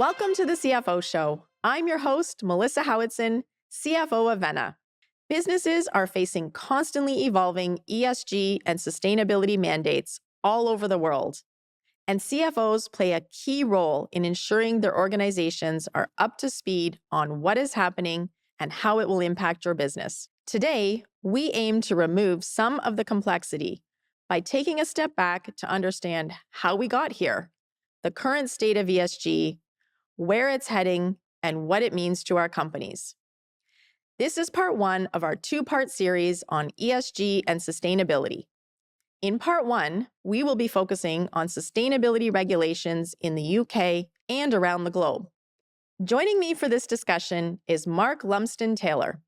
Welcome to the CFO Show. I'm your host, Melissa Howatson, CFO of Venna. Businesses are facing constantly evolving ESG and sustainability mandates all over the world. And CFOs play a key role in ensuring their organizations are up to speed on what is happening and how it will impact your business. Today, we aim to remove some of the complexity by taking a step back to understand how we got here, the current state of ESG, where it's heading, and what it means to our companies. This is part one of our two-part series on ESG and sustainability. In part one, we will be focusing on sustainability regulations in the UK and around the globe. Joining me for this discussion is Mark Lumsdon-Taylor.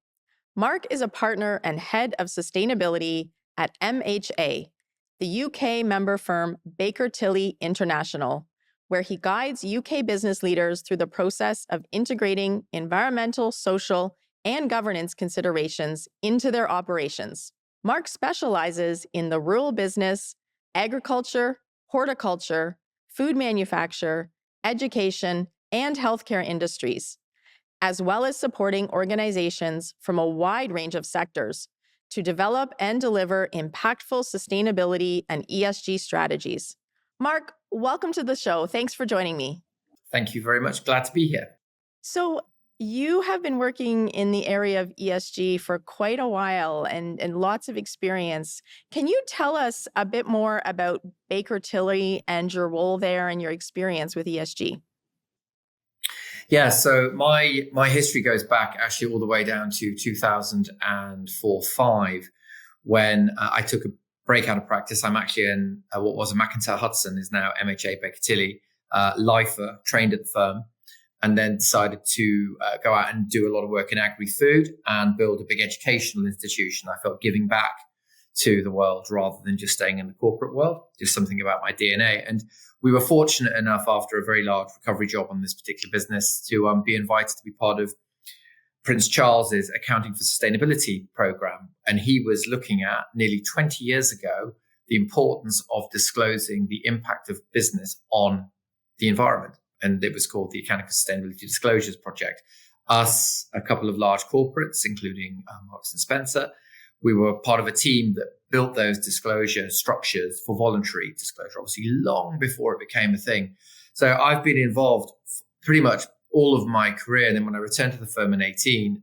Mark is a partner and head of sustainability at MHA, the UK member firm Baker Tilly International, where he guides UK business leaders through the process of integrating environmental, social, and governance considerations into their operations. Mark specializes in the rural business, agriculture, horticulture, food manufacture, education, and healthcare industries, as well as supporting organizations from a wide range of sectors to develop and deliver impactful sustainability and ESG strategies. Mark, welcome to the show. Thanks for joining me. Thank you very much. Glad to be here. So you have been working in the area of ESG for quite a while and lots of experience. Can you tell us a bit more about Baker Tilly and your role there and your experience with ESG? Yeah, so my history goes back actually all the way down to 2004-05 when I took a break out of practice. I'm actually in what was a McIntyre Hudson, is now MHA Baker Tilly, lifer, trained at the firm, and then decided to go out and do a lot of work in agri-food and build a big educational institution. I felt giving back to the world rather than just staying in the corporate world, just something about my DNA. And we were fortunate enough after a very large recovery job on this particular business to be invited to be part of Prince Charles's Accounting for Sustainability program. And he was looking at nearly 20 years ago, the importance of disclosing the impact of business on the environment. And it was called the Accounting for Sustainability Disclosures Project. Us, a couple of large corporates, including Marks and Spencer, we were part of a team that built those disclosure structures for voluntary disclosure, obviously long before it became a thing. So I've been involved pretty much all of my career. And then when I returned to the firm in 2018,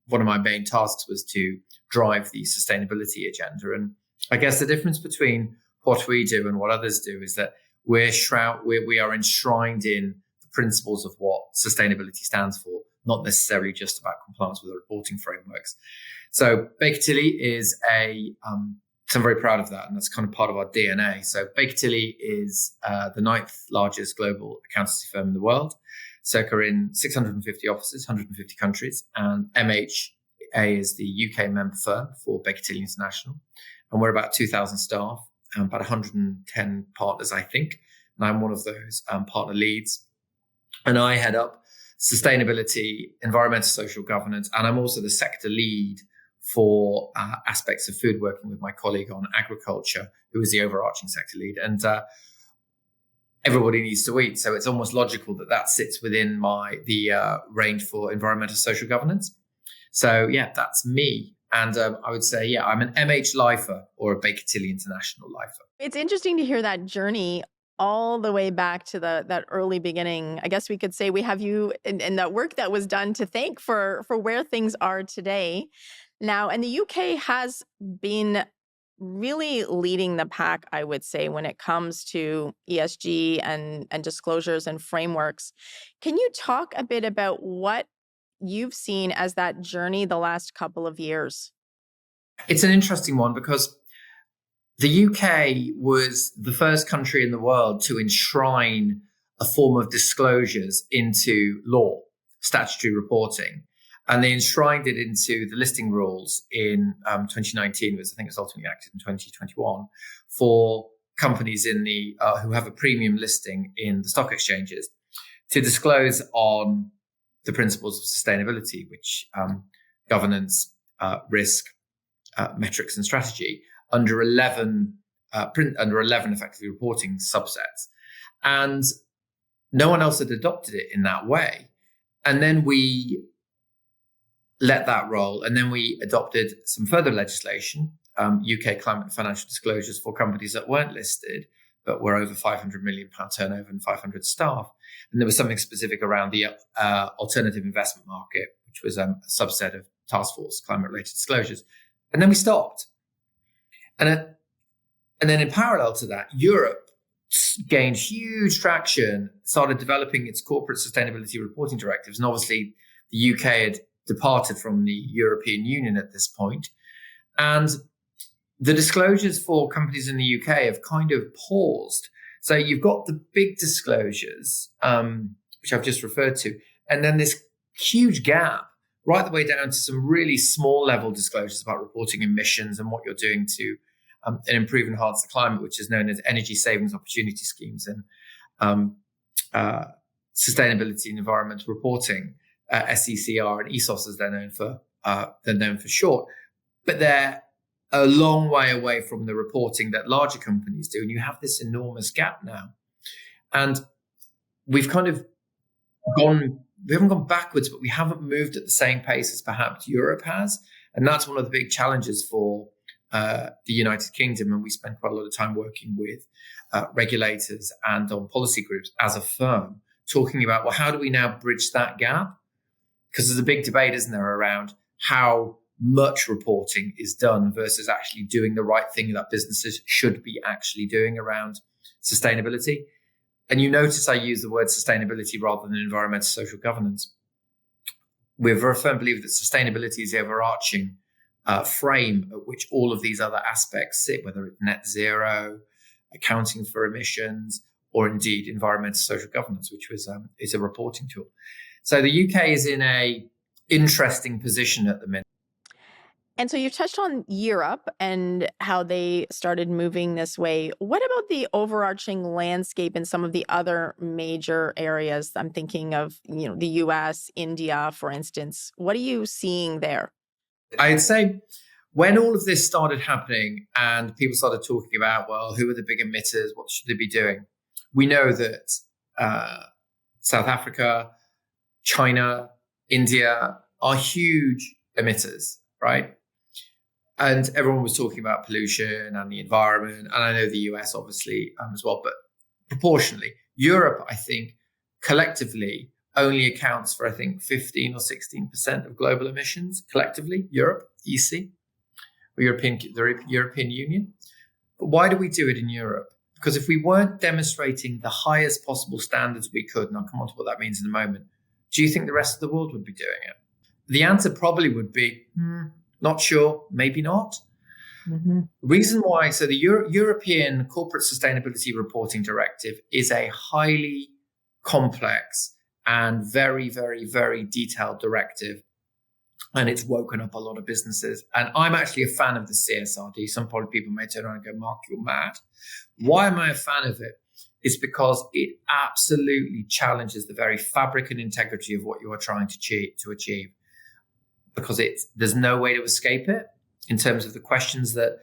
one of my main tasks was to drive the sustainability agenda. And I guess the difference between what we do and what others do is that we are enshrined in the principles of what sustainability stands for, not necessarily just about compliance with the reporting frameworks. So Baker Tilly is so I'm very proud of that, and that's kind of part of our DNA. So Baker Tilly is the 9th largest global accountancy firm in the world, circa in 650 offices, 150 countries, and MHA is the UK member firm for Baker Tilly International, and we're about 2,000 staff, about 110 partners, I think, and I'm one of those partner leads, and I head up sustainability, environmental, social governance, and I'm also the sector lead for aspects of food, working with my colleague on agriculture, who is the overarching sector lead. And everybody needs to eat, so it's almost logical that sits within the range for environmental, social governance. So yeah, that's me. And I would say, yeah, I'm an MH lifer or a Baker Tilly International lifer. It's interesting to hear that journey all the way back to that early beginning. I guess we could say we have you and that work that was done to thank for where things are today. Now, and the UK has been really leading the pack, I would say, when it comes to ESG and disclosures and frameworks. Can you talk a bit about what you've seen as that journey the last couple of years? It's an interesting one because the UK was the first country in the world to enshrine a form of disclosures into law, statutory reporting. And they enshrined it into the listing rules in 2019, I think it was ultimately acted in 2021, for companies in the who have a premium listing in the stock exchanges to disclose on the principles of sustainability, which governance, risk, metrics, and strategy under 11 effectively reporting subsets. And No one else had adopted it in that way. And then we let that roll. And then we adopted some further legislation, UK climate and financial disclosures for companies that weren't listed, but were over £500 million turnover and 500 staff. And there was something specific around the alternative investment market, which was a subset of task force climate-related disclosures. And then we stopped. And then in parallel to that, Europe gained huge traction, started developing its corporate sustainability reporting directives. And obviously, the UK had departed from the European Union at this point. And the disclosures for companies in the UK have kind of paused. So you've got the big disclosures, which I've just referred to, and then this huge gap right the way down to some really small level disclosures about reporting emissions and what you're doing to improve and enhance the climate, which is known as energy savings opportunity schemes and sustainability and environmental reporting, SECR and ESOS as they're known for short. But they're a long way away from the reporting that larger companies do. And you have this enormous gap now. And we've kind of we haven't gone backwards, but we haven't moved at the same pace as perhaps Europe has. And that's one of the big challenges for the United Kingdom. And we spend quite a lot of time working with regulators and on policy groups as a firm, talking about, well, how do we now bridge that gap? Because there's a big debate, isn't there, around how much reporting is done versus actually doing the right thing that businesses should be actually doing around sustainability. And you notice I use the word sustainability rather than environmental social governance. We're a firm believer that sustainability is the overarching frame at which all of these other aspects sit, whether it's net zero, accounting for emissions, or indeed environmental social governance, which is a reporting tool. So the UK is in a interesting position at the minute. And so you touched on Europe and how they started moving this way. What about the overarching landscape in some of the other major areas? I'm thinking of, the US, India, for instance. What are you seeing there? I'd say when all of this started happening and people started talking about, well, who are the big emitters? What should they be doing? We know that South Africa, China, India are huge emitters, right? And everyone was talking about pollution and the environment. And I know the US obviously as well, but proportionally, Europe, I think, collectively only accounts for, 15 or 16% of global emissions collectively, Europe, EC, or the European Union. But why do we do it in Europe? Because if we weren't demonstrating the highest possible standards we could, and I'll come on to what that means in a moment, do you think the rest of the world would be doing it? The answer probably would be, not sure, maybe not. Mm-hmm. Reason why, so the European Corporate Sustainability Reporting Directive is a highly complex and very, very, very detailed directive. And it's woken up a lot of businesses. And I'm actually a fan of the CSRD. Some probably people may turn around and go, Mark, you're mad. Why am I a fan of it? It's because it absolutely challenges the very fabric and integrity of what you are trying to achieve. Because there's no way to escape it in terms of the questions that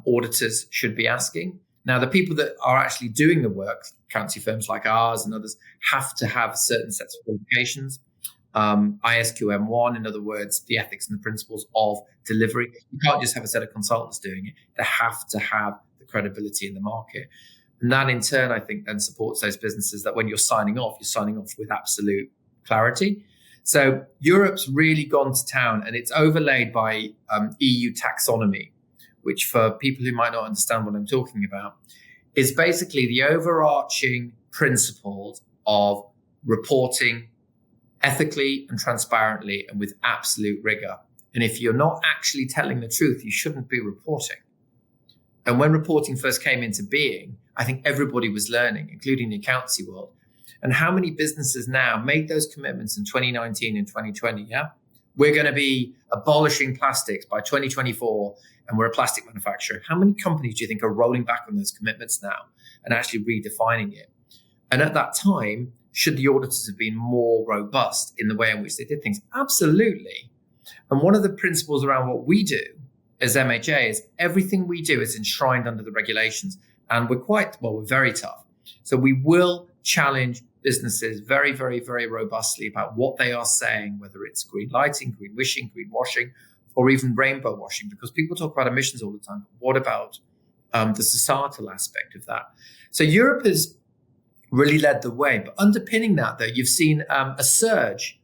auditors should be asking. Now, the people that are actually doing the work, accountancy firms like ours and others, have to have certain sets of qualifications. ISQM1, in other words, the ethics and the principles of delivery. You can't just have a set of consultants doing it. They have to have the credibility in the market. And that in turn, I think, then supports those businesses that when you're signing off with absolute clarity. So Europe's really gone to town, and it's overlaid by EU taxonomy, which for people who might not understand what I'm talking about, is basically the overarching principles of reporting ethically and transparently and with absolute rigor. And if you're not actually telling the truth, you shouldn't be reporting. And when reporting first came into being, I think everybody was learning, including the accountancy world. And how many businesses now made those commitments in 2019 and 2020? Yeah, we're going to be abolishing plastics by 2024, and we're a plastic manufacturer. How many companies do you think are rolling back on those commitments now and actually redefining it? And at that time, should the auditors have been more robust in the way in which they did things? Absolutely. And one of the principles around what we do as MHA is everything we do is enshrined under the regulations. And we're very tough. So we will challenge businesses very, very, very robustly about what they are saying, whether it's green lighting, green wishing, green washing, or even rainbow washing, because people talk about emissions all the time. But what about the societal aspect of that? So Europe has really led the way. But underpinning that, though, you've seen a surge,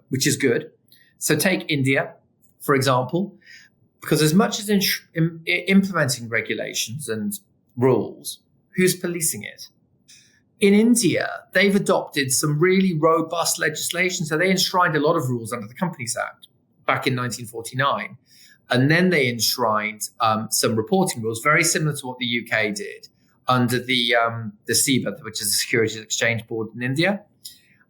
which is good. So take India, for example, because as much as implementing regulations and rules, who's policing it? In India, they've adopted some really robust legislation. So they enshrined a lot of rules under the Companies Act back in 1949. And then they enshrined some reporting rules, very similar to what the UK did under the SEBA, which is the Securities and Exchange Board in India,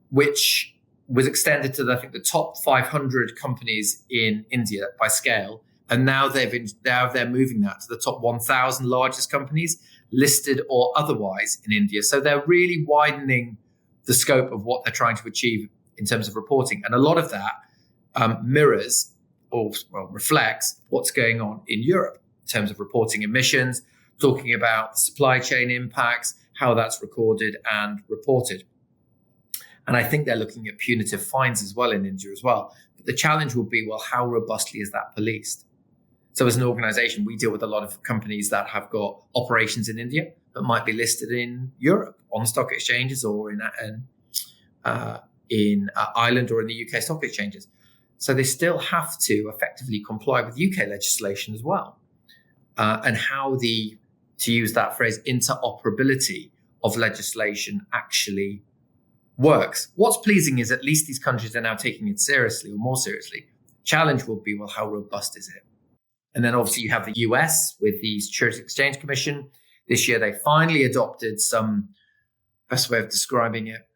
which was extended to, I think, the top 500 companies in India by scale. And now they're moving that to the top 1,000 largest companies, listed or otherwise, in India. So they're really widening the scope of what they're trying to achieve in terms of reporting. And a lot of that mirrors or reflects what's going on in Europe in terms of reporting emissions, talking about the supply chain impacts, how that's recorded and reported. And I think they're looking at punitive fines as well in India as well. But the challenge will be, well, how robustly is that policed? So as an organization, we deal with a lot of companies that have got operations in India that might be listed in Europe on stock exchanges or in Ireland or in the UK stock exchanges. So they still have to effectively comply with UK legislation as well. And how to use that phrase, interoperability of legislation actually works. What's pleasing is at least these countries are now taking it seriously, or more seriously. Challenge will be, well, how robust is it? And then obviously you have the US with the Securities and Exchange Commission. This year they finally adopted some, best way of describing it,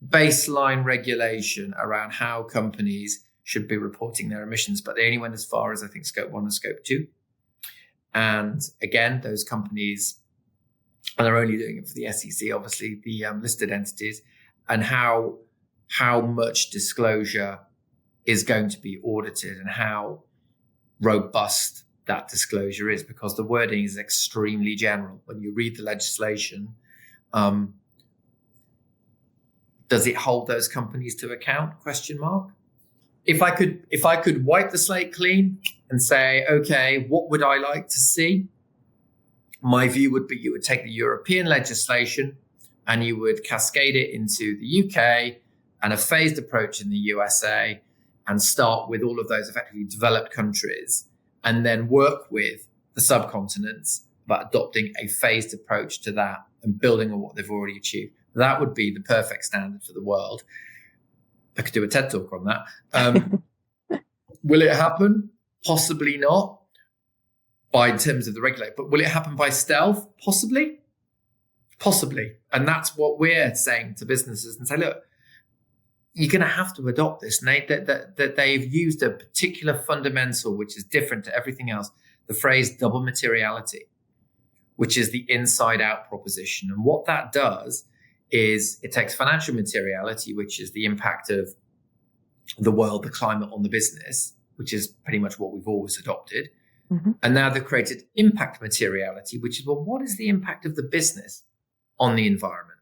baseline regulation around how companies should be reporting their emissions, but they only went as far as, I think, scope 1 and scope 2. And again, those companies, and they're only doing it for the SEC, obviously, the listed entities, and how much disclosure is going to be audited and how robust that disclosure is, because the wording is extremely general. When you read the legislation, does it hold those companies to account? Question mark. If I could wipe the slate clean and say, okay, what would I like to see? My view would be you would take the European legislation and you would cascade it into the UK and a phased approach in the USA, and start with all of those effectively developed countries, and then work with the subcontinents about adopting a phased approach to that and building on what they've already achieved. That would be the perfect standard for the world. I could do a TED talk on that. Will it happen? Possibly not in terms of the regulator, but will it happen by stealth? Possibly. And that's what we're saying to businesses and say, look, you're going to have to adopt this. And that they've used a particular fundamental, which is different to everything else, the phrase double materiality, which is the inside out proposition. And what that does is it takes financial materiality, which is the impact of the world, the climate on the business, which is pretty much what we've always adopted. Mm-hmm. And now they've created impact materiality, which is, well, what is the impact of the business on the environment?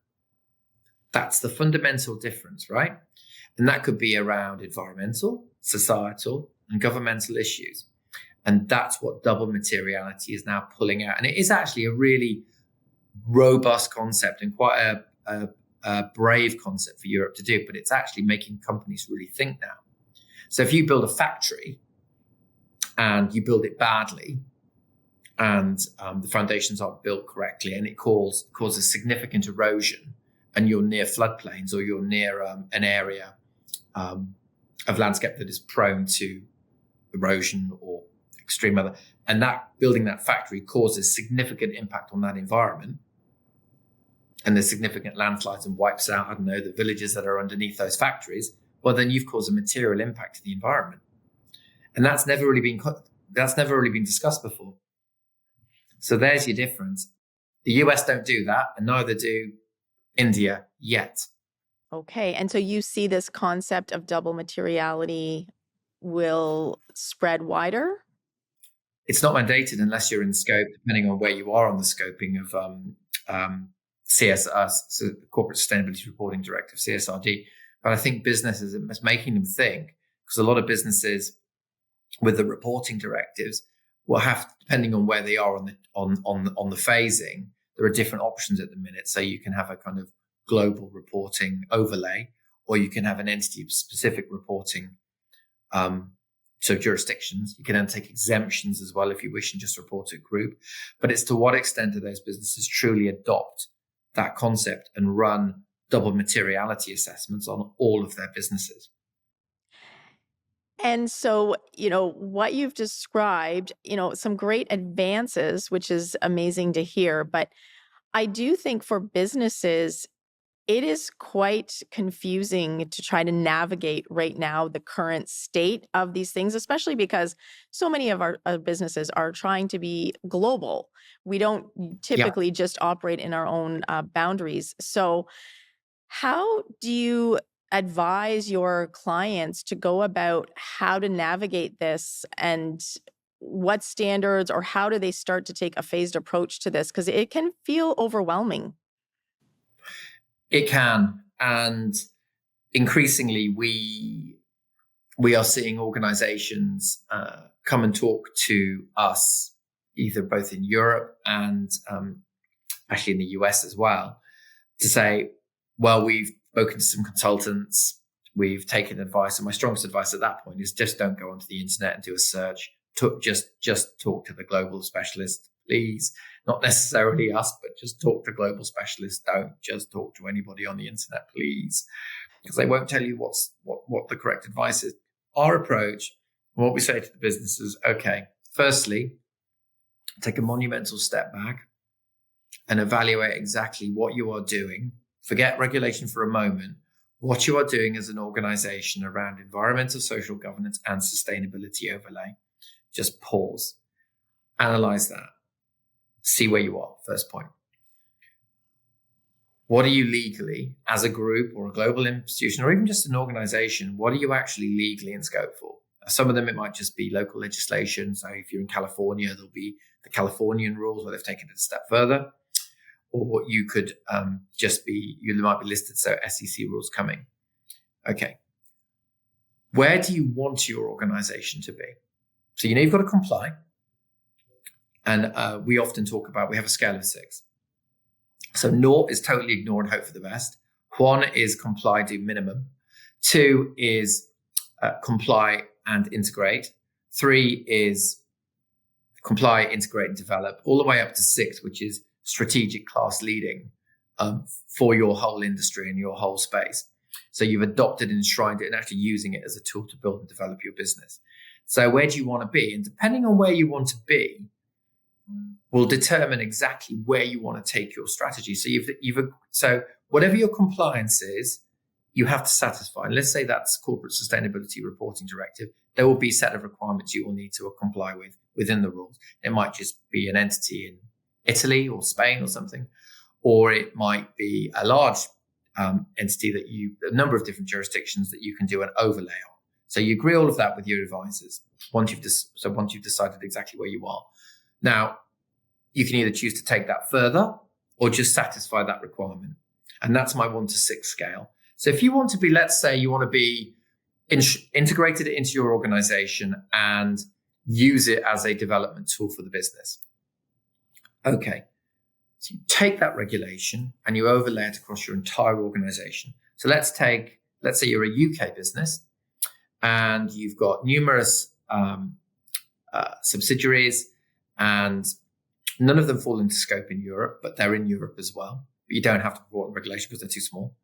That's the fundamental difference, right? And that could be around environmental, societal, and governmental issues. And that's what double materiality is now pulling out. And it is actually a really robust concept and quite a brave concept for Europe to do, but it's actually making companies really think now. So if you build a factory and you build it badly, and the foundations aren't built correctly, and it causes significant erosion, and you're near floodplains or you're near an area of landscape that is prone to erosion or extreme weather, and that building that factory causes significant impact on that environment, and there's significant landslides and wipes out, I don't know, the villages that are underneath those factories, well, then you've caused a material impact to the environment. And that's never really been discussed before. So there's your difference. The US don't do that, and neither do India yet. Okay. And so you see this concept of double materiality will spread wider? It's not mandated unless you're in scope, depending on where you are on the scoping of so Corporate Sustainability Reporting Directive, CSRD. But I think businesses, it's making them think, because a lot of businesses with the reporting directives will have, depending on where they are on the phasing, there are different options at the minute. So you can have a kind of global reporting overlay, or you can have an entity specific reporting. So jurisdictions, you can then take exemptions as well if you wish and just report a group. But it's to what extent do those businesses truly adopt that concept and run double materiality assessments on all of their businesses. And so, what you've described, some great advances, which is amazing to hear. But I do think for businesses, it is quite confusing to try to navigate right now the current state of these things, especially because so many of our businesses are trying to be global. We don't typically just operate in our own boundaries. So, how do you advise your clients to go about how to navigate this, and what standards, or how do they start to take a phased approach to this? Because it can feel overwhelming. It can. And increasingly, we are seeing organizations come and talk to us, either both in Europe and actually in the US as well, to say, well, we've spoken to some consultants, we've taken advice. And my strongest advice at that point is just don't go onto the internet and do a search. Just talk to the global specialist, please. Not necessarily us, but just talk to global specialists. Don't just talk to anybody on the internet, please, because they won't tell you what the correct advice is. Our approach, what we say to the business is, okay, firstly, take a monumental step back and evaluate exactly what you are doing. Forget regulation for a moment. What you are doing as an organization around environmental, social governance, and sustainability overlay. Just pause, analyze that, see where you are. First point. What are you legally, as a group or a global institution, or even just an organization, what are you actually legally in scope for? Some of them, it might just be local legislation. So if you're in California, there'll be the Californian rules where they've taken it a step further. Or you could you might be listed, so SEC rules coming. Okay. Where do you want your organization to be? So you've got to comply. And we often talk about, we have a scale of 6. So 0 is totally ignore and hope for the best. 1 is comply, do minimum. 2 is comply and integrate. 3 is comply, integrate, and develop, all the way up to 6, which is strategic class leading for your whole industry and your whole space. So you've adopted and enshrined it and actually using it as a tool to build and develop your business. So where do you want to be? And depending on where you want to be, will determine exactly where you want to take your strategy. So so whatever your compliance is, you have to satisfy. And let's say that's Corporate Sustainability Reporting Directive. There will be a set of requirements you will need to comply with within the rules. It might just be an entity in Italy or Spain or something, or it might be a large entity a number of different jurisdictions that you can do an overlay on. So you agree all of that with your advisors once you've decided exactly where you are. Now, you can either choose to take that further or just satisfy that requirement. And that's my 1 to 6 scale. So if you want to be, let's say you want to be integrated into your organization and use it as a development tool for the business. Okay. So you take that regulation and you overlay it across your entire organization. So let's say you're a UK business and you've got numerous subsidiaries, and none of them fall into scope in Europe, but they're in Europe as well. But you don't have to report on regulation because they're too small.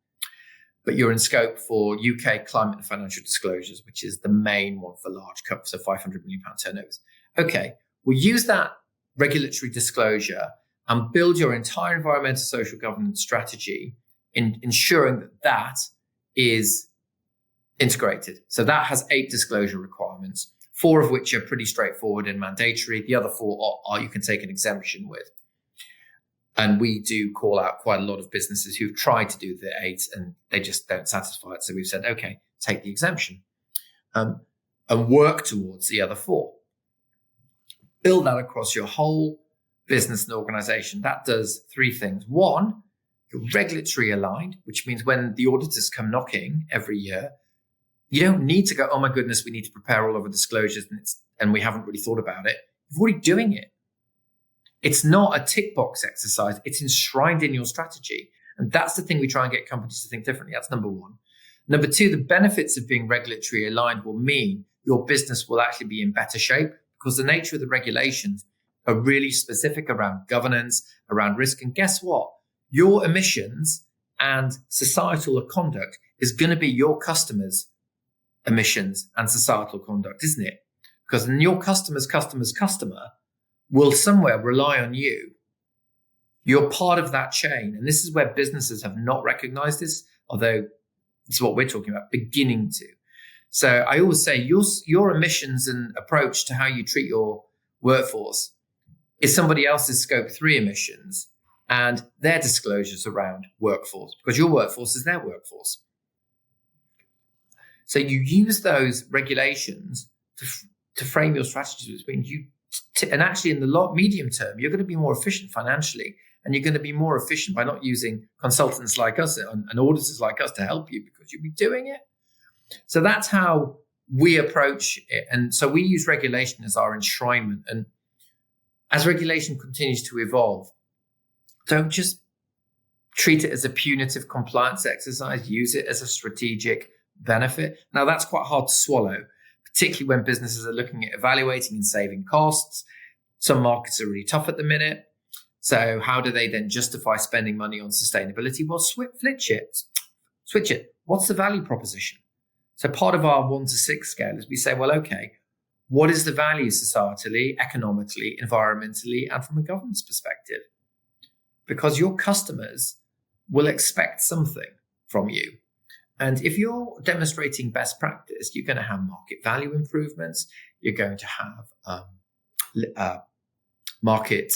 But you're in scope for UK climate and financial disclosures, which is the main one for large companies, so £500 million turnovers. Okay, we'll use that regulatory disclosure and build your entire environmental social governance strategy in ensuring that is integrated. So that has 8 disclosure requirements, 4 of which are pretty straightforward and mandatory. The other 4 are you can take an exemption with. And we do call out quite a lot of businesses who've tried to do the 8 and they just don't satisfy it. So we've said, okay, take the exemption and work towards the other 4. Build that across your whole business and organization. That does 3 things. 1, You're regulatory aligned, which means when the auditors come knocking every year, you don't need to go, oh my goodness, we need to prepare all of our disclosures and we haven't really thought about it. You're already doing it. It's not a tick box exercise. It's enshrined in your strategy. And that's the thing we try and get companies to think differently. That's number one. Number two, the benefits of being regulatory aligned will mean your business will actually be in better shape because the nature of the regulations are really specific around governance, around risk. And guess what? Your emissions and societal conduct is going to be your customers' emissions and societal conduct, isn't it? Because then your customer's customer will somewhere rely on you. You're part of that chain. And this is where businesses have not recognized this, although it's what we're talking about, beginning to. So I always say your emissions and approach to how you treat your workforce is somebody else's scope 3 emissions and their disclosures around workforce, because your workforce is their workforce. So you use those regulations to frame your strategies, which means and actually in the medium term, you're going to be more efficient financially, and you're going to be more efficient by not using consultants like us and auditors like us to help you because you'll be doing it. So that's how we approach it. And so we use regulation as our enshrinement. And as regulation continues to evolve, don't just treat it as a punitive compliance exercise, use it as a strategic benefit. Now, that's quite hard to swallow, particularly when businesses are looking at evaluating and saving costs. Some markets are really tough at the minute. So how do they then justify spending money on sustainability? Well, switch it. What's the value proposition? So part of our 1 to 6 scale is we say, well, okay, what is the value societally, economically, environmentally, and from a governance perspective? Because your customers will expect something from you. And if you're demonstrating best practice, you're going to have market value improvements. You're going to have market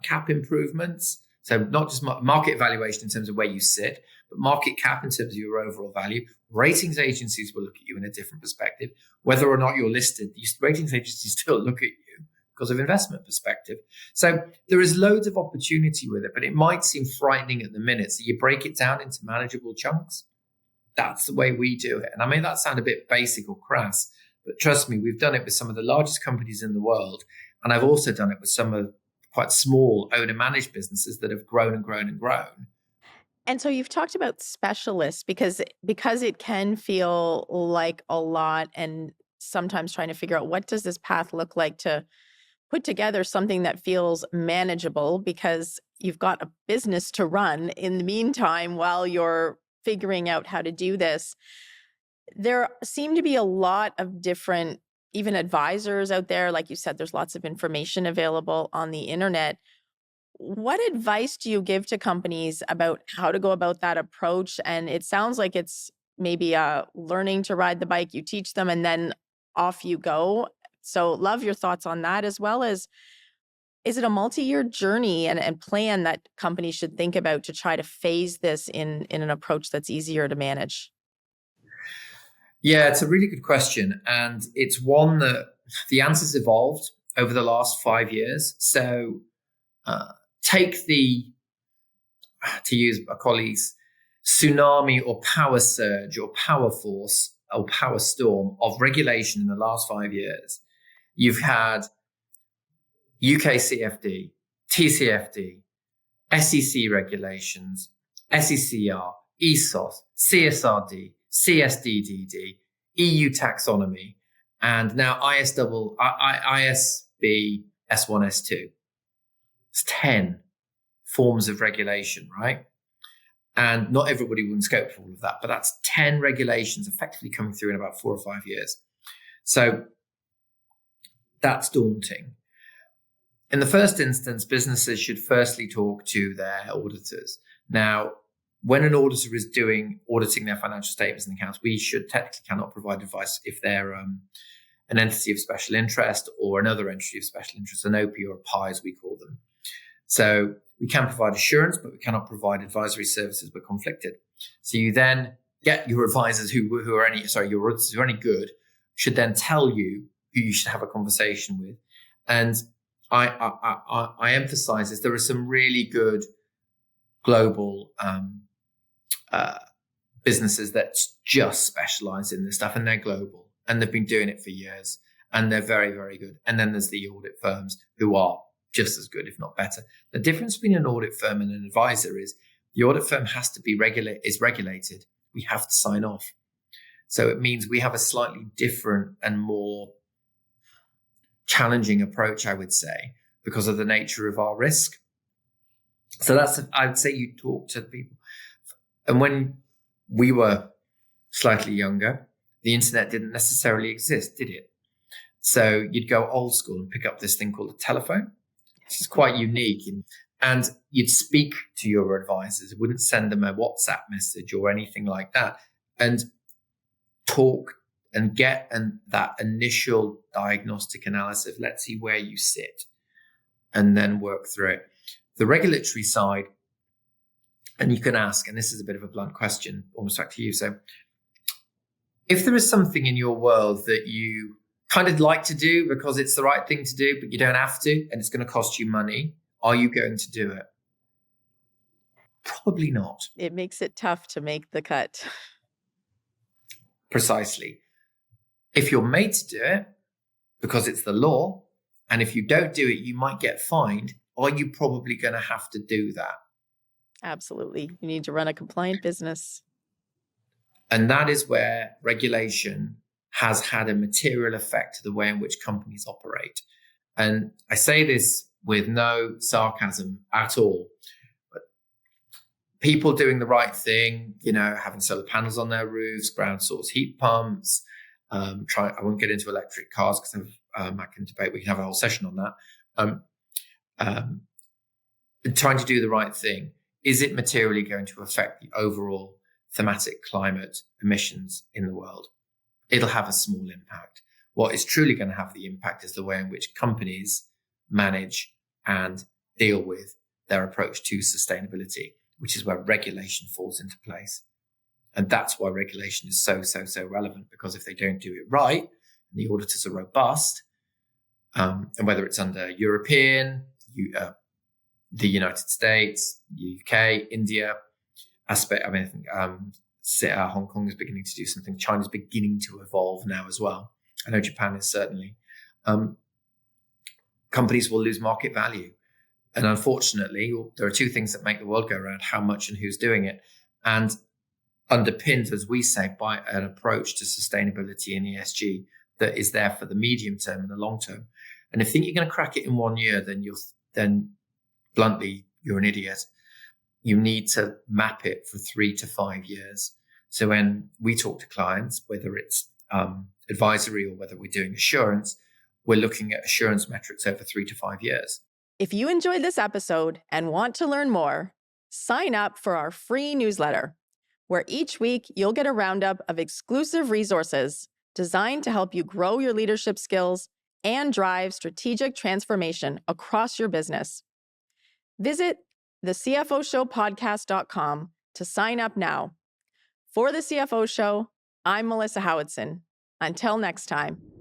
cap improvements. So not just market valuation in terms of where you sit, but market cap in terms of your overall value. Ratings agencies will look at you in a different perspective. Whether or not you're listed, these ratings agencies still look at you because of investment perspective. So there is loads of opportunity with it, but it might seem frightening at the minute. So you break it down into manageable chunks. That's the way we do it. And I mean, that sound a bit basic or crass, but trust me, we've done it with some of the largest companies in the world. And I've also done it with some of quite small owner-managed businesses that have grown and grown and grown. And so you've talked about specialists because it can feel like a lot, and sometimes trying to figure out what does this path look like to put together something that feels manageable, because you've got a business to run in the meantime while you're figuring out how to do this. There seem to be a lot of different, even advisors out there. Like you said, there's lots of information available on the internet. What advice do you give to companies about how to go about that approach? And it sounds like it's maybe learning to ride the bike. You teach them and then off you go. So love your thoughts on that, as well as, is it a multi-year journey and plan that companies should think about to try to phase this in an approach that's easier to manage? Yeah, it's a really good question. And it's one that the answers evolved over the last 5 years. So take to use a colleague's tsunami or power surge or power force or power storm of regulation in the last 5 years. You've had UK CFD, TCFD, SEC regulations, SECR, ESOS, CSRD, CSDDD, EU taxonomy, and now ISB S1, S2. It's 10 forms of regulation, right? And not everybody will scope for all of that, but that's 10 regulations effectively coming through in about 4 or 5 years. So that's daunting. In the first instance, businesses should firstly talk to their auditors. Now, when an auditor is auditing their financial statements and accounts, we technically cannot provide advice if they're an entity of special interest or another entity of special interest, an OP or a PI as we call them. So we can provide assurance, but we cannot provide advisory services. We're conflicted. So you then get your advisors your auditors who are any good should then tell you who you should have a conversation with. And I emphasize this. There are some really good global businesses that just specialize in this stuff, and they're global and they've been doing it for years and they're very, very good. And then there's the audit firms who are just as good, if not better. The difference between an audit firm and an advisor is the audit firm has to be regulated. We have to sign off. So it means we have a slightly different and more challenging approach, I would say, because of the nature of our risk. So I would say you talk to people. And when we were slightly younger, the internet didn't necessarily exist, did it? So you'd go old school and pick up this thing called a telephone, which is quite unique. And you'd speak to your advisors. It wouldn't send them a WhatsApp message or anything like that. And talk and get that initial diagnostic analysis. Let's see where you sit and then work through it. The regulatory side, and you can ask, and this is a bit of a blunt question, almost back to you. So if there is something in your world that you kind of like to do because it's the right thing to do, but you don't have to, and it's going to cost you money, are you going to do it? Probably not. It makes it tough to make the cut. Precisely. If you're made to do it because it's the law, and if you don't do it, you might get fined, are you probably going to have to do that? Absolutely. You need to run a compliant business. And that is where regulation has had a material effect to the way in which companies operate. And I say this with no sarcasm at all. But people doing the right thing, having solar panels on their roofs, ground source heat pumps, I won't get into electric cars because I can debate, we can have a whole session on that. Trying to do the right thing. Is it materially going to affect the overall thematic climate emissions in the world? It'll have a small impact. What is truly going to have the impact is the way in which companies manage and deal with their approach to sustainability, which is where regulation falls into place. And that's why regulation is so relevant, because if they don't do it right, and the auditors are robust, and whether it's under European, the United States, UK, India aspect, I think Hong Kong is beginning to do something. China's beginning to evolve now as well. I know Japan is certainly. Companies will lose market value. And unfortunately, there are two things that make the world go round: how much and who's doing it. And underpinned, as we say, by an approach to sustainability and ESG that is there for the medium term and the long term. And if you think you're going to crack it in 1 year, then bluntly, you're an idiot. You need to map it for 3 to 5 years. So when we talk to clients, whether it's advisory or whether we're doing assurance, we're looking at assurance metrics over 3 to 5 years. If you enjoyed this episode and want to learn more, sign up for our free newsletter, where each week you'll get a roundup of exclusive resources designed to help you grow your leadership skills and drive strategic transformation across your business. Visit thecfoshowpodcast.com to sign up now. For the CFO Show, I'm Melissa Howatson. Until next time.